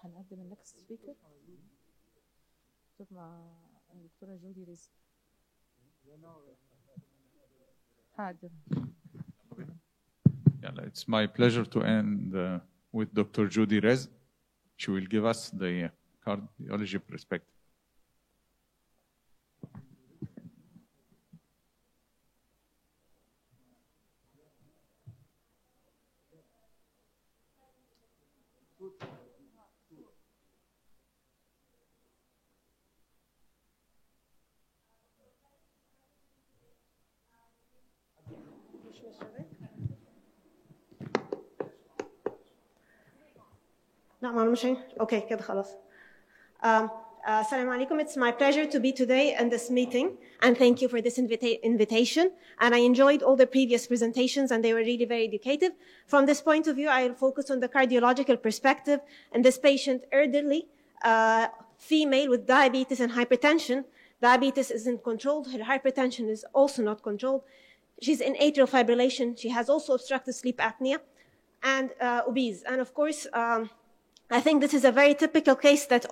هنقدم النكست سبيكر مع الدكتورة جودي رزق. It's my pleasure to end with Dr. Judy Rez. She will give us the cardiology perspective. لا ما مش اوكي كده خلاص. Assalamu alaikum. It's my pleasure to be today in this meeting, and thank you for this invitation. And I enjoyed all the previous presentations, and they were really very educative. From this point of view, I'll focus on the cardiological perspective and this patient, elderly, female with diabetes and hypertension. Diabetes isn't controlled. Her hypertension is also not controlled. She's in atrial fibrillation. She has also obstructive sleep apnea and obese. And of course, I think this is a very typical case that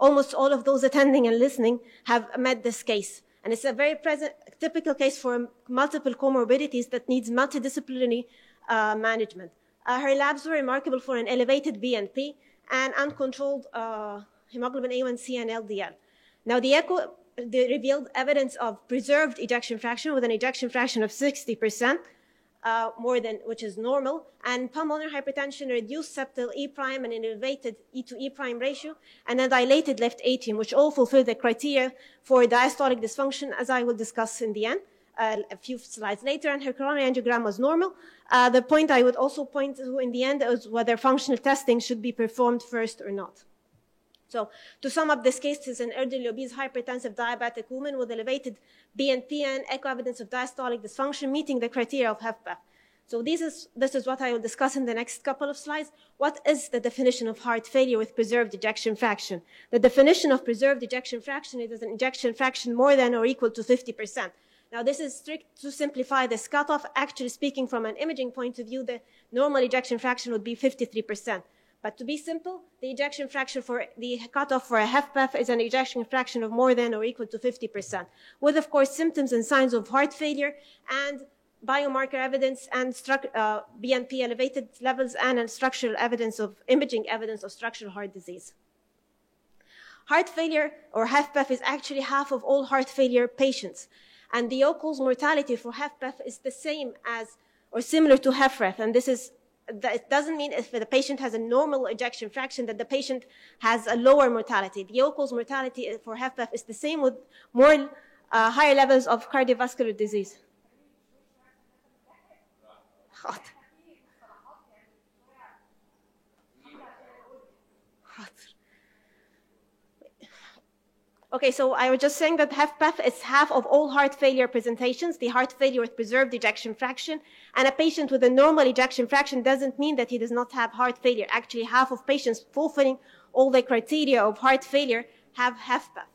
almost all of those attending and listening have met this case. And it's a very typical case for multiple comorbidities that needs multidisciplinary management. Her labs were remarkable for an elevated BNP and uncontrolled hemoglobin A1C and LDL. Now, the echo revealed evidence of preserved ejection fraction with an ejection fraction of 60%. More than which is normal, and pulmonary hypertension, reduced septal E prime and an elevated E to E prime ratio, and a dilated left atrium, which all fulfill the criteria for diastolic dysfunction, as I will discuss in the end, a few slides later. And her coronary angiogram was normal. The point I would also point to in the end is whether functional testing should be performed first or not. So to sum up, this case is an elderly obese hypertensive diabetic woman with elevated BNP and echo evidence of diastolic dysfunction meeting the criteria of HFpEF. So this is what I will discuss in the next couple of slides. What is the definition of heart failure with preserved ejection fraction? The definition of preserved ejection fraction is an ejection fraction more than or equal to 50%. Now, this is strict to simplify this cutoff. Actually speaking, from an imaging point of view, the normal ejection fraction would be 53%. But to be simple, the ejection fraction for the cutoff for a HFpEF is an ejection fraction of more than or equal to 50%, with, of course, symptoms and signs of heart failure and biomarker evidence and BNP elevated levels and structural evidence of imaging evidence of structural heart disease. Heart failure or HFpEF is actually half of all heart failure patients. And the all-cause mortality for HFpEF is the same as or similar to HFrEF. And this is it doesn't mean if the patient has a normal ejection fraction that the patient has a lower mortality. The all-cause mortality for HFpEF is the same with more higher levels of cardiovascular disease. Hot. Okay, so I was just saying that HFpEF is half of all heart failure presentations, the heart failure with preserved ejection fraction. And a patient with a normal ejection fraction doesn't mean that he does not have heart failure. Actually, half of patients fulfilling all the criteria of heart failure have HFpEF.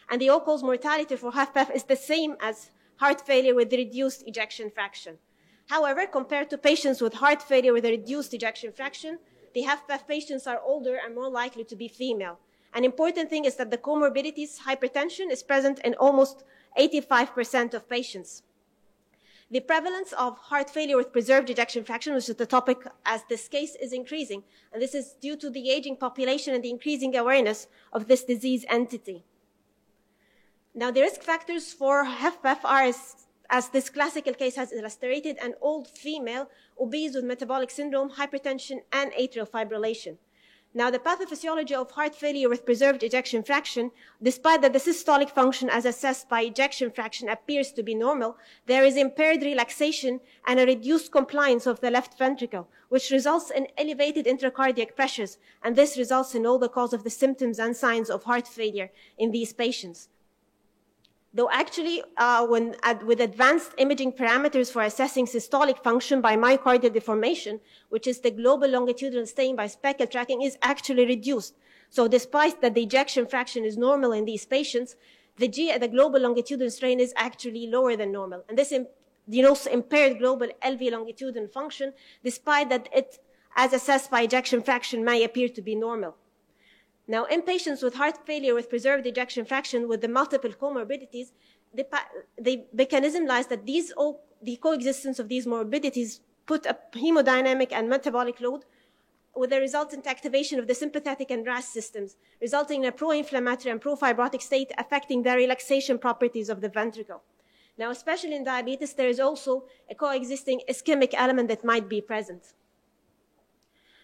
And the all-cause mortality for HFpEF is the same as heart failure with reduced ejection fraction. However, compared to patients with heart failure with a reduced ejection fraction, the HFpEF patients are older and more likely to be female. An important thing is that the comorbidities, hypertension, is present in almost 85% of patients. The prevalence of heart failure with preserved ejection fraction, which is the topic as this case, is increasing. And this is due to the aging population and the increasing awareness of this disease entity. Now, the risk factors for HFpEF are, as this classical case has illustrated, an old female, obese with metabolic syndrome, hypertension, and atrial fibrillation. Now, the pathophysiology of heart failure with preserved ejection fraction, despite that the systolic function as assessed by ejection fraction appears to be normal, there is impaired relaxation and a reduced compliance of the left ventricle, which results in elevated intracardiac pressures, and this results in all the cause of the symptoms and signs of heart failure in these patients. Though actually, with advanced imaging parameters for assessing systolic function by myocardial deformation, which is the global longitudinal stain by speckle tracking, is actually reduced. So despite that the ejection fraction is normal in these patients, the global longitudinal strain is actually lower than normal. And this denotes impaired global LV longitudinal function, despite that it, as assessed by ejection fraction, may appear to be normal. Now, in patients with heart failure with preserved ejection fraction with the multiple comorbidities, the mechanism lies that the coexistence of these morbidities put a hemodynamic and metabolic load with the resultant activation of the sympathetic and RAS systems, resulting in a pro-inflammatory and pro-fibrotic state affecting the relaxation properties of the ventricle. Now, especially in diabetes, there is also a coexisting ischemic element that might be present.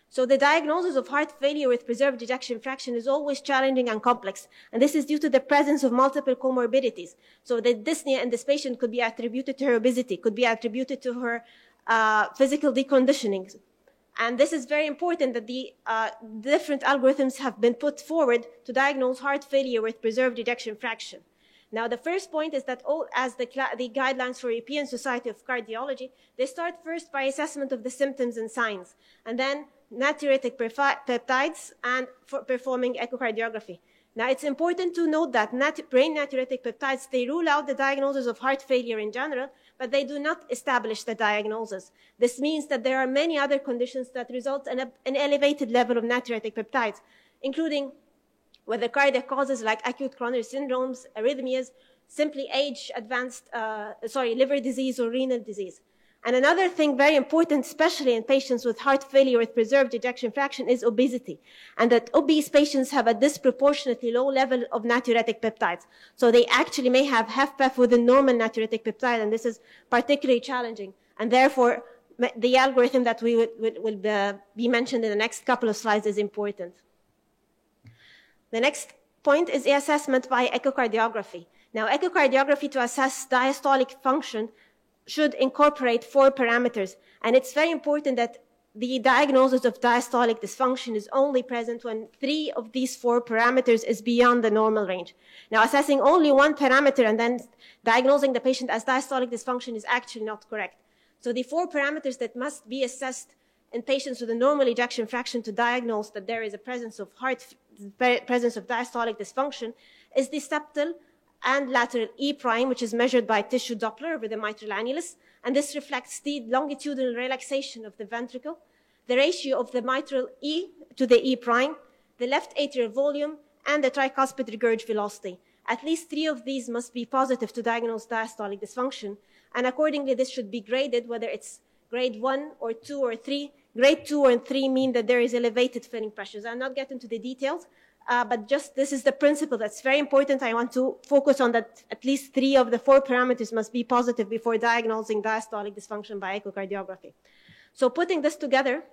So the diagnosis of heart failure with preserved ejection fraction is always challenging and complex, and this is due to the presence of multiple comorbidities. So the dyspnea in this patient could be attributed to her obesity, could be attributed to her physical deconditioning. And this is very important that the different algorithms have been put forward to diagnose heart failure with preserved ejection fraction. Now, the first point is that as the guidelines for European Society of Cardiology, they start first by assessment of the symptoms and signs, and then natriuretic peptides and for performing echocardiography. Now, it's important to note that brain natriuretic peptides, they rule out the diagnosis of heart failure in general, but they do not establish the diagnosis. This means that there are many other conditions that result in an elevated level of natriuretic peptides, including whether cardiac causes like acute coronary syndromes, arrhythmias, simply age, liver disease or renal disease. And another thing very important, especially in patients with heart failure with preserved ejection fraction, is obesity. And that obese patients have a disproportionately low level of natriuretic peptides. So they actually may have HFpEF with a normal natriuretic peptide, and this is particularly challenging. And therefore, the algorithm that will be mentioned in the next couple of slides is important. The next point is the assessment by echocardiography. Now, echocardiography to assess diastolic function should incorporate 4 parameters. And it's very important that the diagnosis of diastolic dysfunction is only present when 3 of these 4 parameters is beyond the normal range. Now, assessing only 1 parameter and then diagnosing the patient as diastolic dysfunction is actually not correct. So the 4 parameters that must be assessed in patients with a normal ejection fraction to diagnose that there is a presence of diastolic dysfunction is the septal and lateral E prime, which is measured by tissue Doppler over the mitral annulus, and this reflects the longitudinal relaxation of the ventricle, the ratio of the mitral E to the E prime, the left atrial volume, and the tricuspid regurg velocity. At least 3 of these must be positive to diagnose diastolic dysfunction, and accordingly this should be graded, whether it's grade 1 or 2 or 3. Grade 2 and 3 mean that there is elevated filling pressures. I'll not get into the details, but just this is the principle that's very important. I want to focus on that at least 3 of the 4 parameters must be positive before diagnosing diastolic dysfunction by echocardiography. So putting this together,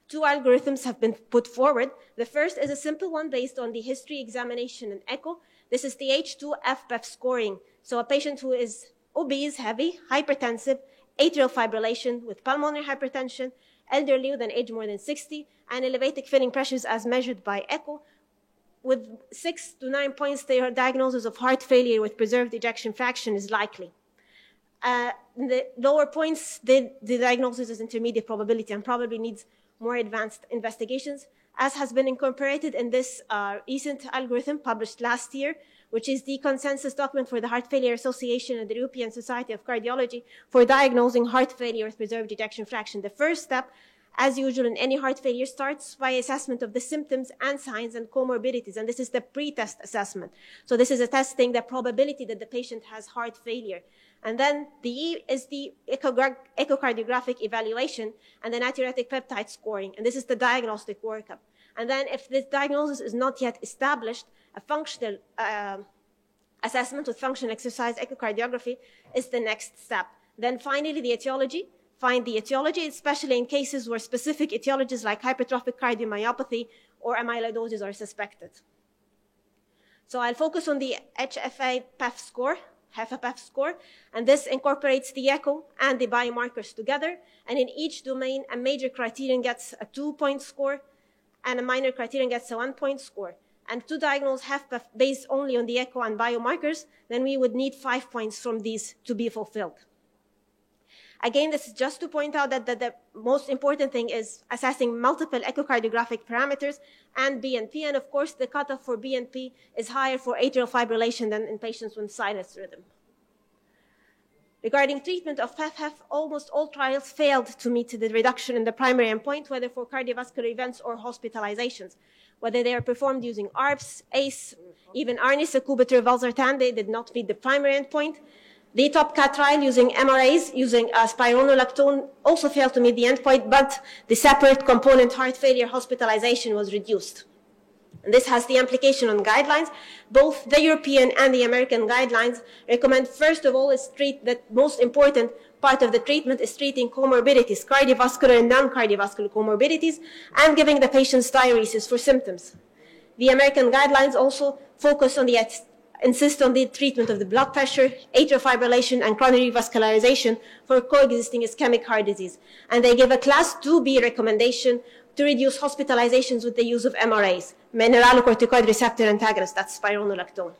2 algorithms have been put forward. The first is a simple one based on the history, examination, and echo. This is the H2FPEF scoring. So a patient who is obese, heavy, hypertensive, atrial fibrillation with pulmonary hypertension, elderly with an age more than 60, and elevated filling pressures as measured by echo. With 6 to 9 points, their diagnosis of heart failure with preserved ejection fraction is likely. The lower points, the diagnosis is intermediate probability and probably needs more advanced investigations, as has been incorporated in this recent algorithm published last year, which is the consensus document for the Heart Failure Association and the European Society of Cardiology for diagnosing heart failure with preserved ejection fraction. The first step, as usual in any heart failure, starts by assessment of the symptoms and signs and comorbidities, and this is the pre-test assessment. So this is assessing the probability that the patient has heart failure. And then the E is the echocardiographic evaluation and the natriuretic peptide scoring, and this is the diagnostic workup. And then if this diagnosis is not yet established, a functional assessment with functional exercise echocardiography is the next step. Then finally, the etiology. Find the etiology, especially in cases where specific etiologies like hypertrophic cardiomyopathy or amyloidosis are suspected. So I'll focus on the HFpEF score, and this incorporates the echo and the biomarkers together. And in each domain, a major criterion gets a 2-point score, and a minor criterion gets a 1-point score. And to diagnose HFpEF based only on the echo and biomarkers, then we would need 5 points from these to be fulfilled. Again, this is just to point out that the most important thing is assessing multiple echocardiographic parameters and BNP. And of course, the cutoff for BNP is higher for atrial fibrillation than in patients with sinus rhythm. Regarding treatment of HFpEF, almost all trials failed to meet the reduction in the primary endpoint, whether for cardiovascular events or hospitalizations. whether they are performed using ARBS, ACE, even ARNIS, sacubitril, valsartan, they did not meet the primary endpoint. The TOPCAT trial using MRAs, using spironolactone, also failed to meet the endpoint, but the separate component heart failure hospitalization was reduced. And this has the implication on guidelines. Both the European and the American guidelines recommend, first of all, the most important part of the treatment is treating comorbidities, cardiovascular and non-cardiovascular comorbidities, and giving the patients diuresis for symptoms. The American guidelines also focus on insist on the treatment of the blood pressure, atrial fibrillation, and coronary vascularization for coexisting ischemic heart disease. And they give a class 2B recommendation to reduce hospitalizations with the use of MRAs, mineralocorticoid receptor antagonists, that's spironolactone.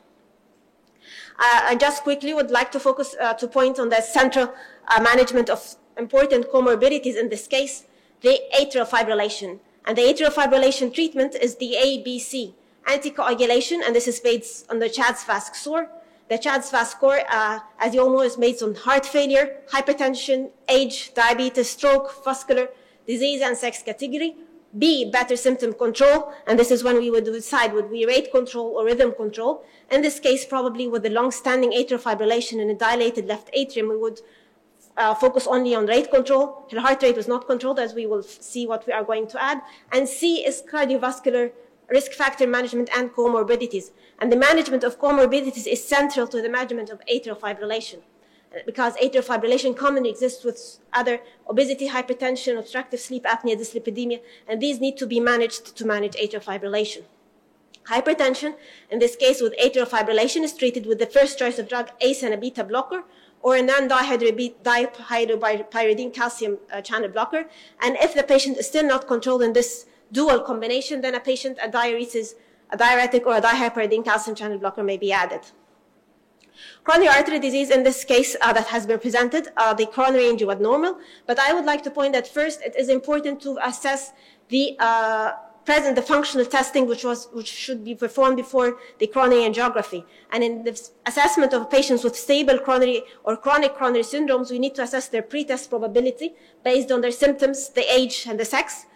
I just quickly would like to focus to point on the central management of important comorbidities, in this case, the atrial fibrillation. And the atrial fibrillation treatment is the ABC, anticoagulation, and this is based on the CHA2DS2-VASc score. The CHA2DS2-VASc score, as you all know, is based on heart failure, hypertension, age, diabetes, stroke, vascular disease, and sex category. B, better symptom control, and this is when we would decide would we rate control or rhythm control. In this case, probably with the long-standing atrial fibrillation in a dilated left atrium, we would focus only on rate control. The heart rate was not controlled, as we will see what we are going to add. And C is cardiovascular risk factor management and comorbidities. And the management of comorbidities is central to the management of atrial fibrillation, because atrial fibrillation commonly exists with other obesity, hypertension, obstructive sleep apnea, dyslipidemia, and these need to be managed to manage atrial fibrillation. Hypertension, in this case with atrial fibrillation, is treated with the first choice of drug, ACE and a beta blocker, or a non-dihydropyridine calcium channel blocker. And if the patient is still not controlled in this dual combination, then a diuresis, a diuretic, or a dihydropyridine calcium channel blocker may be added. Coronary artery disease, in this case that has been presented, the coronary angio was normal, but I would like to point that first it is important to assess the the functional testing which should be performed before the coronary angiography. And in the assessment of patients with stable coronary or chronic coronary syndromes, we need to assess their pretest probability based on their symptoms, the age, and the sex.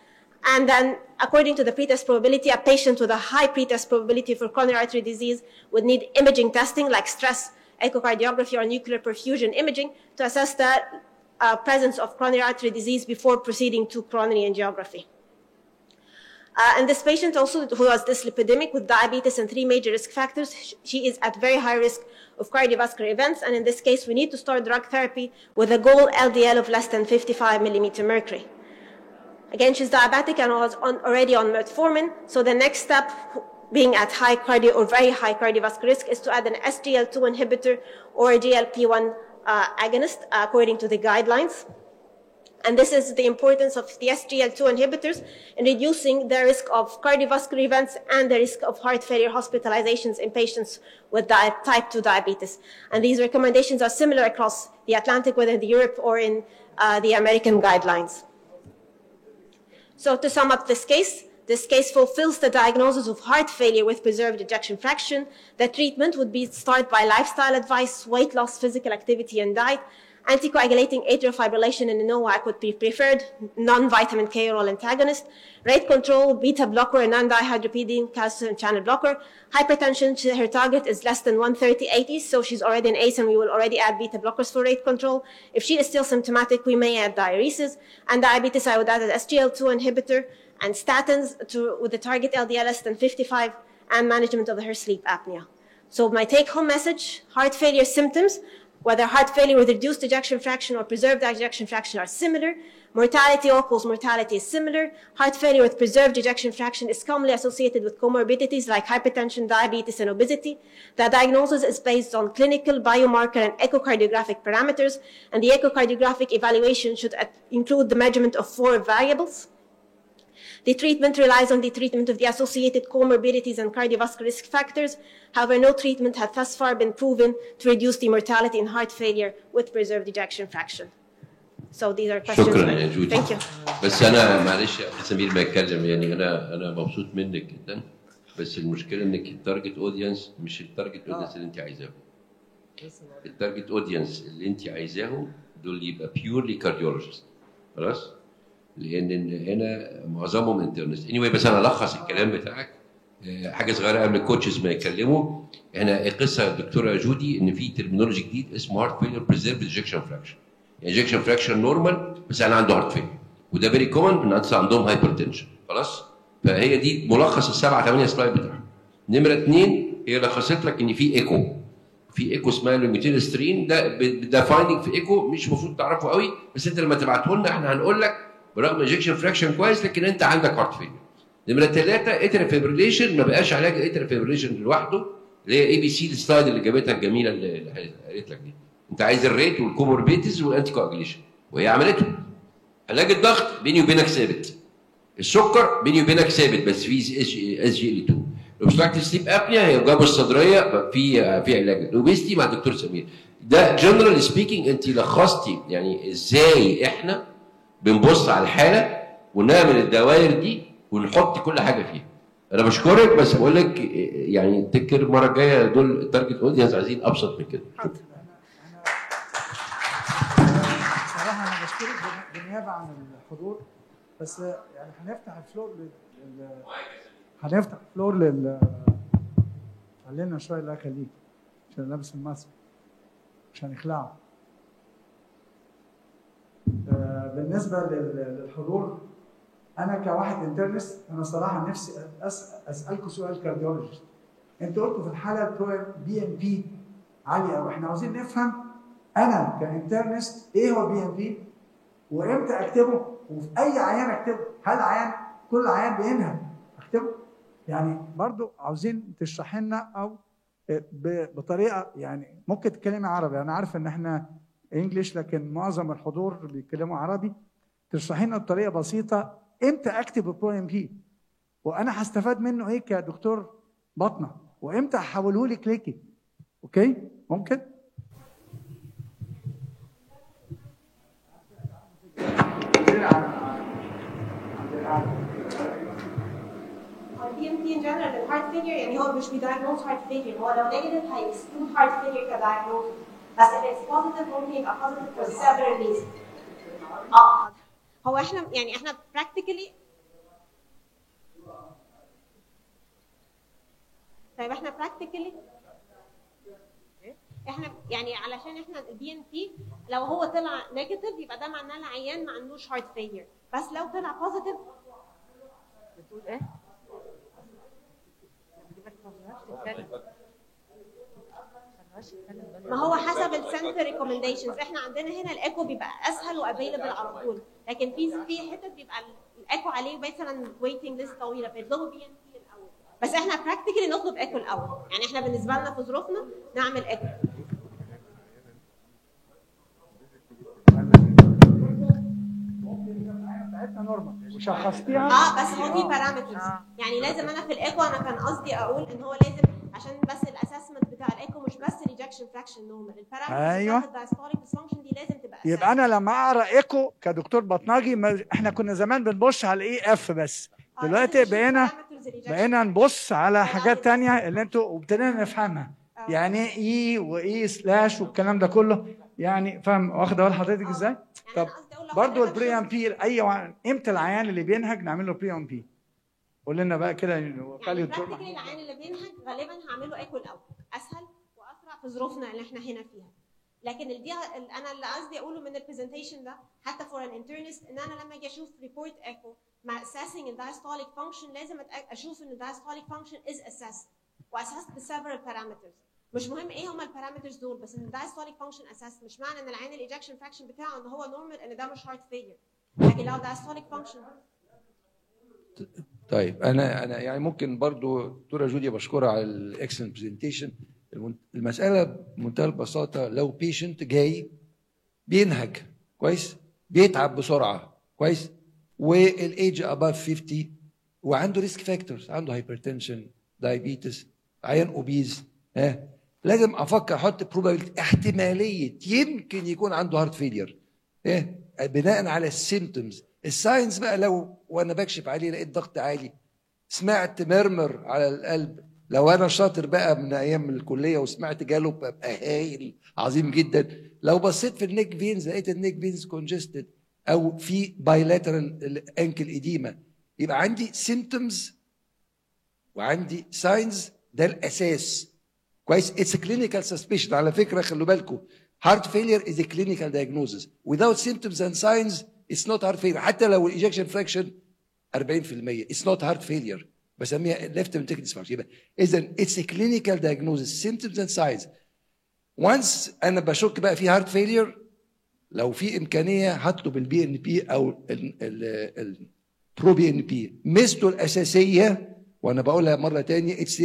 And then, according to the pretest probability, a patient with a high pretest probability for coronary artery disease would need imaging testing like stress echocardiography or nuclear perfusion imaging to assess the presence of coronary artery disease before proceeding to coronary angiography. And this patient also, who was dyslipidemic with diabetes and 3 major risk factors, she is at very high risk of cardiovascular events. And in this case, we need to start drug therapy with a goal LDL of less than 55 millimeter mercury. Again, she's diabetic and was already on metformin. So the next step, being at high very high cardiovascular risk, is to add an SGLT2 inhibitor or a GLP-1 agonist according to the guidelines. And this is the importance of the SGLT2 inhibitors in reducing the risk of cardiovascular events and the risk of heart failure hospitalizations in patients with type 2 diabetes. And these recommendations are similar across the Atlantic, whether in Europe or in the American guidelines. So to sum up this case fulfills the diagnosis of heart failure with preserved ejection fraction. The treatment would be started by lifestyle advice, weight loss, physical activity, and diet. Anticoagulating atrial fibrillation in the NOAC would be preferred, non-vitamin K oral antagonist. Rate control, beta blocker, and non-dihydropyridine calcium channel blocker. Hypertension, her target is less than 130/80, so she's already an ACE, and we will already add beta blockers for rate control. If she is still symptomatic, we may add diuresis. And diabetes, I would add an SGLT2 inhibitor and statins with the target LDL less than 55 and management of her sleep apnea. So my take-home message, heart failure symptoms, whether heart failure with reduced ejection fraction or preserved ejection fraction, are similar. Mortality, all-cause mortality, is similar. Heart failure with preserved ejection fraction is commonly associated with comorbidities like hypertension, diabetes, and obesity. The diagnosis is based on clinical, biomarker, and echocardiographic parameters, and the echocardiographic evaluation should include the measurement of 4 variables. The treatment relies on the treatment of the associated comorbidities and cardiovascular risk factors. However, no treatment has thus far been proven to reduce the mortality in heart failure with preserved ejection fraction. So these are questions. شكرا يا جودي. Thank you. بس أنا معلش يا أخي سمير بتكلم، يعني أنا مبسوط منك جدا، بس المشكلة إنك التارجت أودينس مش التارجت أودينس اللي أنت عايزاه. التارجت أودينس اللي أنت عايزاه دول يبقى بيورلي كارديولوجيست. خلاص؟ لان هنا معظمهم انترنست. anyway بس انا الخص الكلام بتاعك حاجه صغيره قبل الكوتشز ما يتكلموا. احنا القصه الدكتوره جودي ان في ترمينولوجي جديد اسمه هارت فيلير بريزيرف ايجكشن فراكشن. يعني ايجكشن فراكشن نورمال بس انا عنده هارت فيلير، وده فيري كومن ان الناس عندهم هايبرتنشن. خلاص؟ فهي دي ملخص السبعه 8 سلايد بتاعها. نمره 2 هي لخصت لك ان في ايكو. في ايكو اسمها الميتيلسترين، ده فايندنج في ايكو مش المفروض تعرفه قوي، بس انت لما تبعته لنا احنا هنقول لك برغم ايجكشن فراكشن كويس لكن انت عندك هارت فيلير. نمره 3 اتريال فيبريليشن، ما بقاش علاج اتريال فيبريليشن لوحده، اللي هي ABC السلايد اللي جابتها الجميله اللي قالت لك دي. انت عايز الريت والكوموربيتيز والانتي كواجليشن وهي عملته. علاج الضغط بيني وبينك ثابت. السكر بيني وبينك ثابت بس في SGLT2. الاوبستراكتيف سليب ابنيا هي الجبهه الصدريه في علاج. الاوبيستي مع الدكتور سمير. ده جنرال سبيكينج انت لخصتي يعني ازاي احنا بنبص على الحاله ونعمل الدوائر دي ونحط كل حاجه فيها. انا بشكرك بس بقول لك يعني تذكر المره الجايه دول التارجت اودينس عايزين ابسط من كده. بصراحه انا بشكرك بالنيابه عن الحضور، بس يعني هنفتح الفلور خلينا شويه. لا خليك عشان لابس الماسك عشان يخلعه. بالنسبه للحضور، انا كواحد انترنست انا صراحه نفسي اسالكم سؤال كارديولوجي. انتوا قلتوا في الحاله بتوع BNP عاليه قوي، احنا عاوزين نفهم انا كانترنست ايه هو BNP وامتى اكتبه وفي اي عيان اكتبه. هل عيان كل عيان بينهج اكتبه؟ يعني برضو عاوزين تشرح لنا او بطريقه يعني ممكن تتكلمي عربي. انا عارف ان احنا انجليش لكن معظم الحضور بيتكلموا عربي. تشرحي لنا بطريقه بسيطه امتى اكتب BroMP وانا هستفاد منه ايه كدكتور بطنه، وامتى احوله لي كليكي. اوكي ممكن؟ BNP in general الهارت فيلير يعني هو مش بيدايجنوز هارت فيلير، هو لو نيجاتيف هيكسكلود هارت فيلير كدايجنوز، بس if it's positive ممكن يبقى positive for several reasons. هو احنا practically طيب احنا يعني علشان احنا BNP لو هو طلع نيجاتيف يبقى ده معناه العيان ما عندوش هارت فيلير، بس لو طلع بوزيتيف بتقول ايه؟ ما هو حسب السنتر ريكومنديشنز. احنا عندنا هنا الايكو بيبقى اسهل وافيلبل على طول، لكن في حتت بيبقى الايكو عليه مثلا ويتنج ليست طويله فيطلبوا BNP الاول، بس احنا براكتيكلي نطلب ايكو الاول. يعني احنا بالنسبه لنا في ظروفنا نعمل ايكو. بتاعتنا نورمال وشخصتيها. بس هو في بارامترز. يعني لازم انا في الايكو انا كان قصدي اقول ان هو لازم عشان بس الاسسمنت بتاع الايكو مش بس ريجكشن فراكشن نورمال، البارامترز بتاعت الدايستوليك ديسفانكشن دي لازم تبقى أساس. يبقى انا لما اقرا ايكو كدكتور بطنجي احنا كنا زمان بنبص على EF بس، دلوقتي بقينا نبص على حاجات تانية اللي انتوا وابتدينا نفهمها. يعني ايه وايه سلاش والكلام ده كله، يعني فاهم واخده بال حضرتك ازاي؟ طب برضه البري اي امتى العيان اللي بينهج نعمل له BroMP؟ قول لنا بقى كده. يعني براكتيكلي العيان اللي بينهج غالبا هعمل له ايكو الاول، اسهل واسرع في ظروفنا اللي احنا هنا فيها. لكن انا اللي قصدي اقوله من البرزنتيشن ده حتى فور ان انترنست ان انا لما اجي اشوف ريبورت ايكو مع اساسنج الدايستوليك فانكشن لازم اشوف ان الدايستوليك فانكشن از اسست واسست بسيفرال بارامترز. مش مهم ايه هم البارامترز دول، بس ان الدايستوليك فانكشن اسست مش معنى ان العين الايجكشن فراكشن بتاعه ان هو نورمال ان ده مش هارت فيلير، لكن لو دايستوليك فانكشن. طيب انا يعني ممكن برضو دكتوره جودي بشكرها على الاكسلنت برزنتيشن. المساله بمنتهى البساطه لو بيشنت جاي بينهج كويس بيتعب بسرعه كويس والايج اباف 50 وعنده ريسك فاكتورز، عنده هايبرتنشن دايابيتس عيان اوبيز، لازم افكر احط بروبابيلتي احتماليه يمكن يكون عنده هارت فيلير بناء على السيمتومز. الساينس بقى لو وانا بكشف عليه لقيت ضغط عالي، سمعت مرمر على القلب، لو انا شاطر بقى من ايام الكليه وسمعت جالوب ابقى هايل عظيم جدا. لو بصيت في النيك فينز لقيت النيك فينز كونجستد، او في بايلاترال انكل ايديما، يبقى عندي symptoms وعندي signs. ده الاساس كويس. اتس كلينيكال سسبشن على فكره، خلوا بالكم. هارت فيلير از كلينيكال diagnosis without symptoms and signs it's not heart failure. حتى لو الايجكشن فراكشن 40% it's not heart failure، بسميها left ventricular dysfunction. يبقى اذا اتس كلينيكال diagnosis symptoms and signs. once انا بشك بقى في هارت فيلير، لو في امكانيه هطلب البي ان بي او البرو بي ان بي. ميزته الاساسيه وانا بقولها مره ثانيه اتس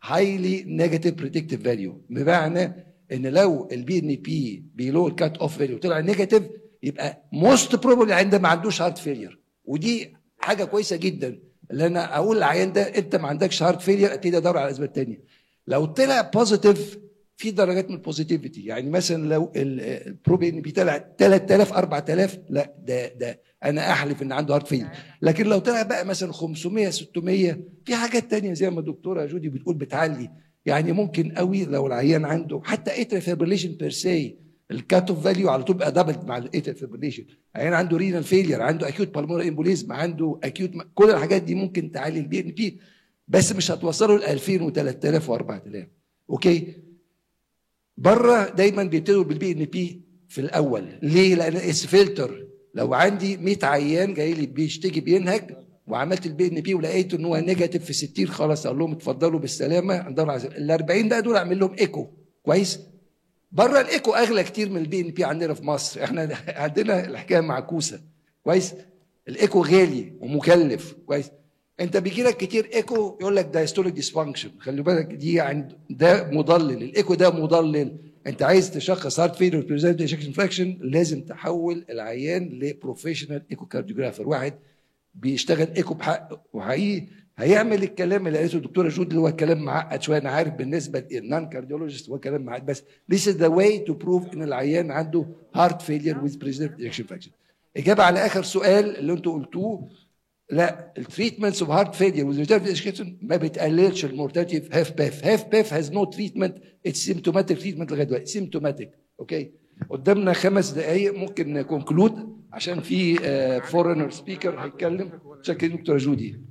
هايلي نيجاتيف بريدكتيف فاليو، بمعنى ان لو البي ان بي بيلو الكات اوف فاليو طلع نيجاتيف يبقى موست بروبلي عنده ما عندوش هارت فيلير، ودي حاجه كويسه جدا. اللي انا اقول للعيان ده انت ما عندكش هارت فيلير، ابتدي ادور على اسباب ثانيه. لو طلع بوزيتيف في درجات من البوزيتيفيتي، يعني مثلا لو البروبي ان بي طلع 3000 4000 لا ده انا احلف ان عنده هارت فيلير. لكن لو طلع بقى مثلا 500 600 في حاجات تانية زي ما الدكتوره جودي بتقول بتعلي. يعني ممكن قوي لو العيان عنده حتى اتريال فيبريليشن بير سي الكات اوف فاليو على طول بقى دبل مع الاتريال فيبريليشن. عيان عنده رينال فيلير، عنده اكيوت بالمونري امبوليزم، عنده اكيوت، كل الحاجات دي ممكن تعلي البي ان بي، بس مش هتوصله ل 2000 و3000 و4000. اوكي. بره دايما بيبتدوا بالبي ان بي في الاول. ليه؟ لان اس فلتر. لو عندي 100 عيان جاي لي بيشتكي بينهج وعملت البي ان بي ولقيت ان هو نيجاتيف في 60، خلاص اقول لهم اتفضلوا بالسلامه ندور على ال 40 بقى دول اعمل لهم ايكو. كويس. بره الايكو اغلى كتير من البي ان بي عندنا في مصر، احنا عندنا الحكايه معكوسه. كويس. الايكو غالي ومكلف. كويس. انت بيجي لك كتير ايكو يقول لك دايستوليك ديسفانكشن، خلي بالك دي عند ده مضلل، الايكو ده مضلل. انت عايز تشخص هارت فيلير بريزنت ايجكشن فراكشن لازم تحول العيان لبروفيشنال ايكو كارديوجرافر، واحد بيشتغل ايكو بحق وحقيقي هيعمل الكلام اللي قالته الدكتوره جود، اللي هو كلام معقد شويه انا عارف بالنسبه للنان كارديولوجيست، هو كلام معقد، بس this is the way to prove ان العيان عنده هارت فيلير with preserved ejection fraction. اجابه على اخر سؤال اللي انتوا قلتوه، لا التريتمنتس اوف هارت فيلير وذ ريزيرفد ايجكشن ما بتقللش المورتاليتي في هاف باف. هاف باف هاز نو تريتمنت، اتس سيمتوماتيك تريتمنت لغايه دلوقتي سيمتوماتيك. اوكي. قدامنا 5 دقائق ممكن نكونكلود عشان في فورنر سبيكر هيتكلم. شكرا دكتوره جودي.